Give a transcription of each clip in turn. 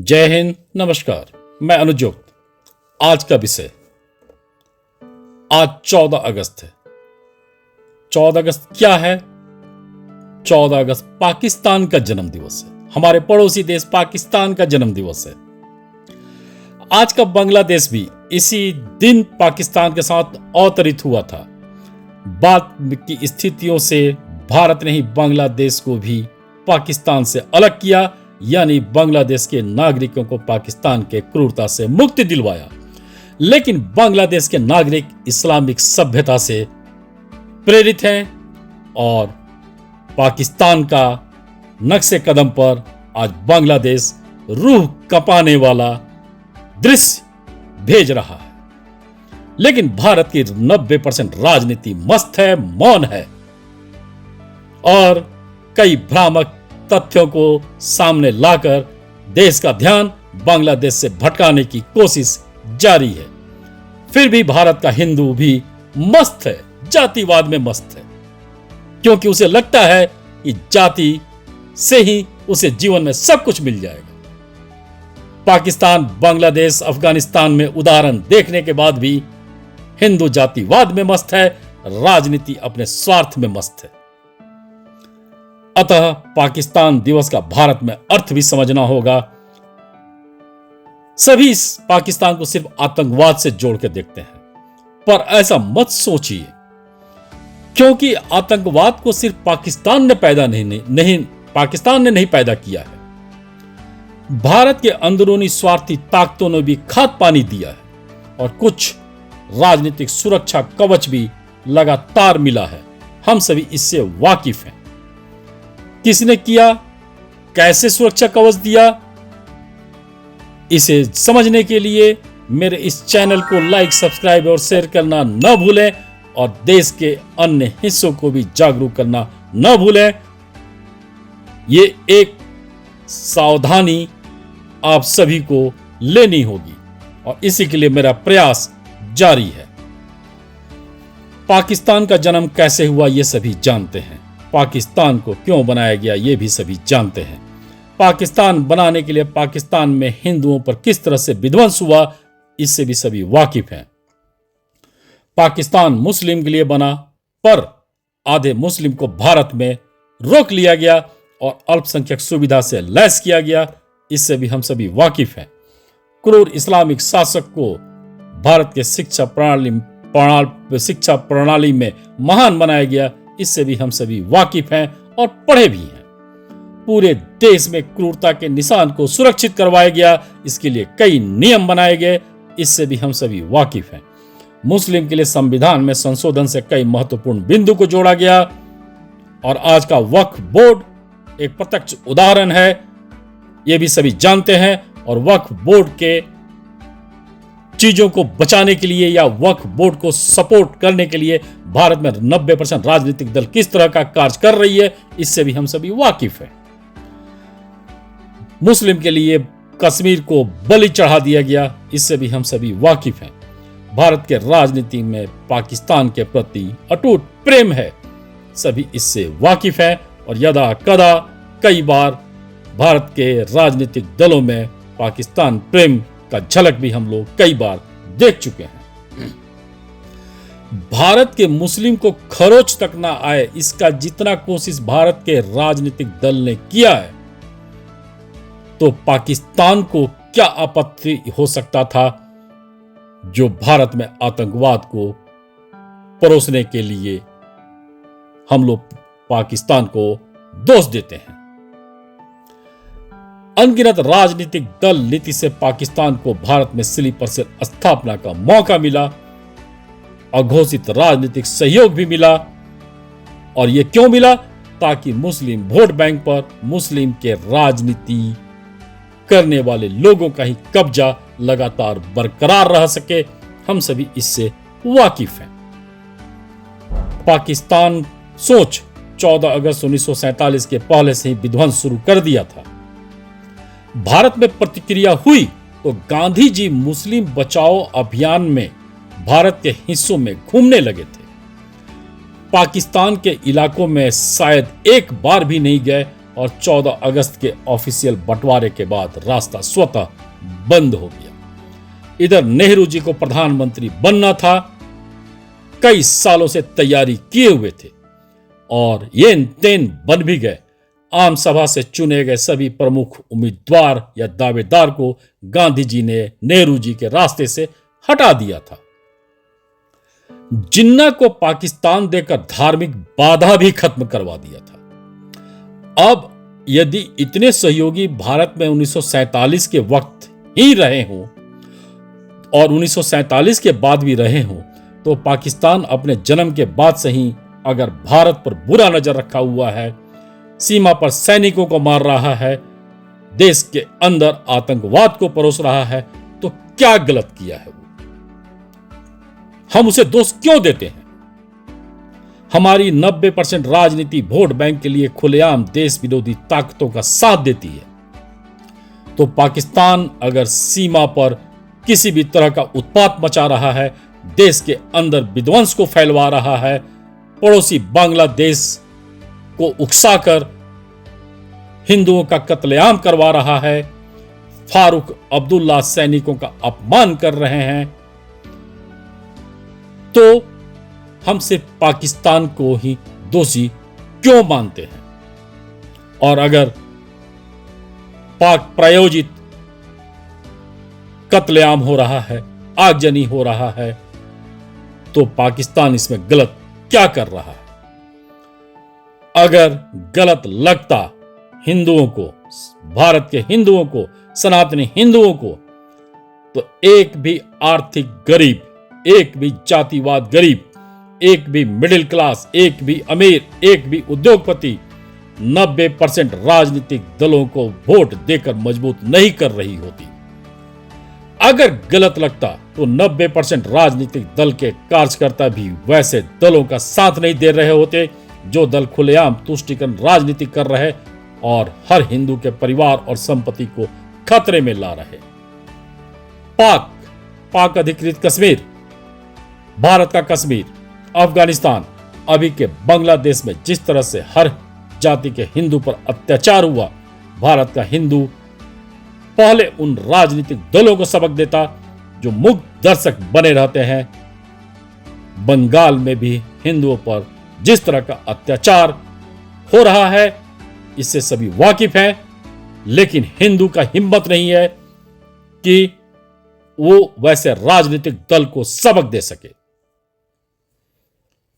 जय हिंद, नमस्कार। मैं अनुज गुप्त। आज का विषय, आज 14 अगस्त है। 14 अगस्त क्या है? 14 अगस्त पाकिस्तान का जन्म दिवस है। हमारे पड़ोसी देश पाकिस्तान का जन्म दिवस है। आज का बांग्लादेश भी इसी दिन पाकिस्तान के साथ अवतरित हुआ था। बाद की स्थितियों से भारत ने ही बांग्लादेश को भी पाकिस्तान से अलग किया, यानी बांग्लादेश के नागरिकों को पाकिस्तान के क्रूरता से मुक्ति दिलवाया। लेकिन बांग्लादेश के नागरिक इस्लामिक सभ्यता से प्रेरित हैं और पाकिस्तान का नक्शे कदम पर आज बांग्लादेश रूह कंपाने वाला दृश्य भेज रहा है। लेकिन भारत की 90% राजनीति मस्त है, मौन है और कई भ्रामक तथ्यों को सामने लाकर देश का ध्यान बांग्लादेश से भटकाने की कोशिश जारी है। फिर भी भारत का हिंदू भी मस्त है, जातिवाद में मस्त है, क्योंकि उसे लगता है कि जाति से ही उसे जीवन में सब कुछ मिल जाएगा। पाकिस्तान, बांग्लादेश, अफगानिस्तान में उदाहरण देखने के बाद भी हिंदू जातिवाद में मस्त है, राजनीति अपने स्वार्थ में मस्त है। अतः पाकिस्तान दिवस का भारत में अर्थ भी समझना होगा। सभी पाकिस्तान को सिर्फ आतंकवाद से जोड़ के देखते हैं, पर ऐसा मत सोचिए, क्योंकि आतंकवाद को सिर्फ पाकिस्तान ने नहीं पैदा किया है। भारत के अंदरूनी स्वार्थी ताकतों ने भी खाद पानी दिया है और कुछ राजनीतिक सुरक्षा कवच भी लगातार मिला है। हम सभी इससे वाकिफ हैं। किसने किया, कैसे सुरक्षा कवच दिया, इसे समझने के लिए मेरे इस चैनल को लाइक, सब्सक्राइब और शेयर करना न भूलें और देश के अन्य हिस्सों को भी जागरूक करना न भूलें। ये एक सावधानी आप सभी को लेनी होगी और इसी के लिए मेरा प्रयास जारी है। पाकिस्तान का जन्म कैसे हुआ ये सभी जानते हैं। पाकिस्तान को क्यों बनाया गया ये भी सभी जानते हैं। पाकिस्तान बनाने के लिए पाकिस्तान में हिंदुओं पर किस तरह से विध्वंस हुआ इससे भी सभी वाकिफ हैं। पाकिस्तान मुस्लिम के लिए बना, पर आधे मुस्लिम को भारत में रोक लिया गया और अल्पसंख्यक सुविधा से लैस किया गया, इससे भी हम सभी वाकिफ हैं। क्रूर इस्लामिक शासक को भारत के शिक्षा प्रणाली में महान बनाया गया, इससे भी हम सभी वाकिफ हैं और पढ़े भी हैं। पूरे देश में क्रूरता के निशान को सुरक्षित करवाया गया, इसके लिए कई नियम बनाए गए, इससे भी हम सभी वाकिफ हैं। मुस्लिम के लिए संविधान में संशोधन से कई महत्वपूर्ण बिंदु को जोड़ा गया और आज का वक्फ बोर्ड एक प्रत्यक्ष उदाहरण है, यह भी सभी जानते हैं। और वक्फ बोर्ड के चीजों को बचाने के लिए या वक्फ बोर्ड को सपोर्ट करने के लिए भारत में 90% राजनीतिक दल किस तरह का कार्य कर रही है, इससे भी हम सभी वाकिफ हैं। मुस्लिम के लिए कश्मीर को बलि चढ़ा दिया गया, इससे भी हम सभी वाकिफ हैं। भारत के राजनीति में पाकिस्तान के प्रति अटूट प्रेम है, सभी इससे वाकिफ हैं और यदा कदा कई बार भारत के राजनीतिक दलों में पाकिस्तान प्रेम का झलक भी हम लोग कई बार देख चुके हैं। भारत के मुस्लिम को खरोच तक ना आए, इसका जितना कोशिश भारत के राजनीतिक दल ने किया है, तो पाकिस्तान को क्या आपत्ति हो सकता था जो भारत में आतंकवाद को परोसने के लिए हम लोग पाकिस्तान को दोष देते हैं। अनगिनत राजनीतिक दल नीति से पाकिस्तान को भारत में स्लीपर सेल स्थापना का मौका मिला, अघोषित राजनीतिक सहयोग भी मिला। और यह क्यों मिला? ताकि मुस्लिम वोट बैंक पर मुस्लिम के राजनीति करने वाले लोगों का ही कब्जा लगातार बरकरार रह सके। हम सभी इससे वाकिफ हैं। पाकिस्तान सोच 14 अगस्त 1947 के पहले से ही विध्वंस शुरू कर दिया था। भारत में प्रतिक्रिया हुई तो गांधी जी मुस्लिम बचाओ अभियान में भारत के हिस्सों में घूमने लगे थे। पाकिस्तान के इलाकों में शायद एक बार भी नहीं गए और 14 अगस्त के ऑफिशियल बंटवारे के बाद रास्ता स्वतः बंद हो गया। इधर नेहरू जी को प्रधानमंत्री बनना था, कई सालों से तैयारी किए हुए थे और ये तेन बन भी गए। आम सभा से चुने गए सभी प्रमुख उम्मीदवार या दावेदार को गांधी जी ने नेहरू जी के रास्ते से हटा दिया था। जिन्ना को पाकिस्तान देकर धार्मिक बाधा भी खत्म करवा दिया था। अब यदि इतने सहयोगी भारत में 1947 के वक्त ही रहे हों और 1947 के बाद भी रहे हों, तो पाकिस्तान अपने जन्म के बाद से ही अगर भारत पर बुरा नजर रखा हुआ है, सीमा पर सैनिकों को मार रहा है, देश के अंदर आतंकवाद को परोस रहा है, तो क्या गलत किया है वो? हम उसे दोष क्यों देते हैं? हमारी 90% राजनीति वोट बैंक के लिए खुलेआम देश विरोधी ताकतों का साथ देती है। तो पाकिस्तान अगर सीमा पर किसी भी तरह का उत्पात मचा रहा है, देश के अंदर विध्वंस को फैलवा रहा है, पड़ोसी बांग्लादेश को उकसाकर हिंदुओं का कत्लेआम करवा रहा है, फारूक अब्दुल्ला सैनिकों का अपमान कर रहे हैं, तो हम सिर्फ पाकिस्तान को ही दोषी क्यों मानते हैं? और अगर पाक प्रायोजित कत्लेआम हो रहा है, आगजनी हो रहा है, तो पाकिस्तान इसमें गलत क्या कर रहा है? अगर गलत लगता हिंदुओं को, भारत के हिंदुओं को, सनातनी हिंदुओं को, तो एक भी आर्थिक गरीब, एक भी जातिवाद गरीब, एक भी मिडिल क्लास, एक भी अमीर, एक भी उद्योगपति 90% राजनीतिक दलों को वोट देकर मजबूत नहीं कर रही होती। अगर गलत लगता तो 90% राजनीतिक दल के कार्यकर्ता भी वैसे दलों का साथ नहीं दे रहे होते जो दल खुलेआम तुष्टीकरण राजनीति कर रहे और हर हिंदू के परिवार और संपत्ति को खतरे में ला रहे। पाक अधिकृत कश्मीर, भारत का कश्मीर, अफगानिस्तान, अभी के बांग्लादेश में जिस तरह से हर जाति के हिंदू पर अत्याचार हुआ, भारत का हिंदू पहले उन राजनीतिक दलों को सबक देता जो मुग्ध दर्शक बने रहते हैं। बंगाल में भी हिंदुओं पर जिस तरह का अत्याचार हो रहा है, इससे सभी वाकिफ हैं, लेकिन हिंदू का हिम्मत नहीं है कि वो वैसे राजनीतिक दल को सबक दे सके।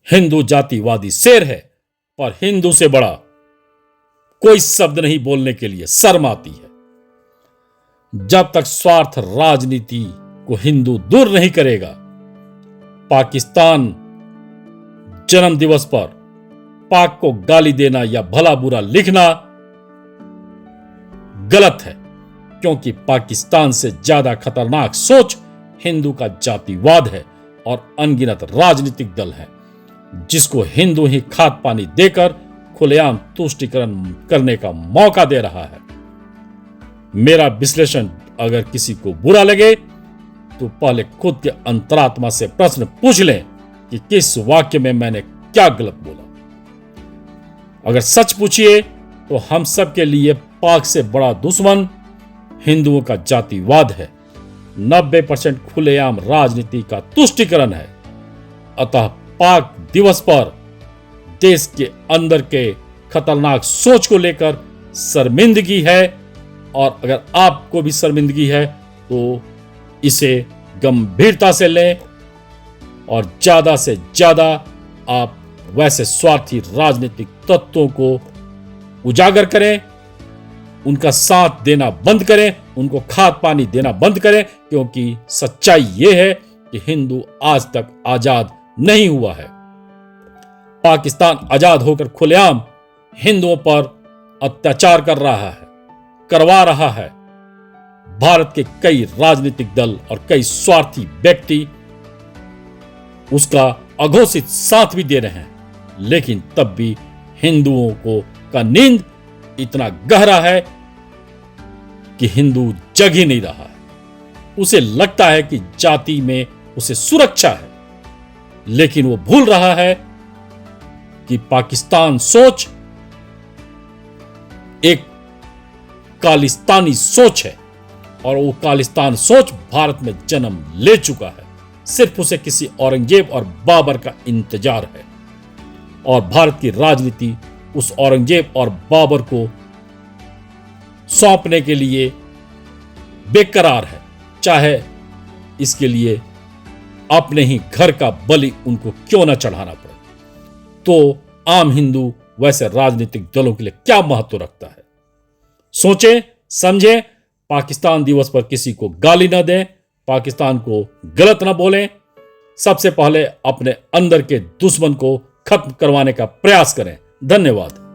हिंदू जातिवादी शेर है, पर हिंदू से बड़ा कोई शब्द नहीं बोलने के लिए शर्म आती है। जब तक स्वार्थ राजनीति को हिंदू दूर नहीं करेगा, पाकिस्तान जन्म दिवस पर पाक को गाली देना या भला बुरा लिखना गलत है, क्योंकि पाकिस्तान से ज्यादा खतरनाक सोच हिंदू का जातिवाद है और अनगिनत राजनीतिक दल है जिसको हिंदू ही खाद पानी देकर खुलेआम तुष्टीकरण करने का मौका दे रहा है। मेरा विश्लेषण अगर किसी को बुरा लगे तो पहले खुद के अंतरात्मा से प्रश्न पूछ लें कि किस वाक्य में मैंने क्या गलत बोला। अगर सच पूछिए तो हम सब के लिए पाक से बड़ा दुश्मन हिंदुओं का जातिवाद है, 90% खुलेआम राजनीति का तुष्टीकरण है। अतः पाक दिवस पर देश के अंदर के खतरनाक सोच को लेकर शर्मिंदगी है, और अगर आपको भी शर्मिंदगी है तो इसे गंभीरता से लें और ज्यादा से ज्यादा आप वैसे स्वार्थी राजनीतिक तत्वों को उजागर करें, उनका साथ देना बंद करें, उनको खाद पानी देना बंद करें, क्योंकि सच्चाई यह है कि हिंदू आज तक आजाद नहीं हुआ है। पाकिस्तान आजाद होकर खुलेआम हिंदुओं पर अत्याचार करवा रहा है। भारत के कई राजनीतिक दल और कई स्वार्थी व्यक्ति उसका अघोषित साथ भी दे रहे हैं, लेकिन तब भी हिंदुओं का नींद इतना गहरा है कि हिंदू जग ही नहीं रहा है। उसे लगता है कि जाति में उसे सुरक्षा है, लेकिन वो भूल रहा है कि पाकिस्तान सोच खालिस्तानी सोच है और वो खालिस्तान सोच भारत में जन्म ले चुका है। सिर्फ उसे किसी औरंगजेब और बाबर का इंतजार है और भारत की राजनीति उस औरंगजेब और बाबर को सौंपने के लिए बेकरार है, चाहे इसके लिए अपने ही घर का बलि उनको क्यों ना चढ़ाना पड़े। तो आम हिंदू वैसे राजनीतिक दलों के लिए क्या महत्व रखता है? सोचें, समझें, पाकिस्तान दिवस पर किसी को गाली ना दें, पाकिस्तान को गलत ना बोलें, सबसे पहले अपने अंदर के दुश्मन को खत्म करवाने का प्रयास करें। धन्यवाद।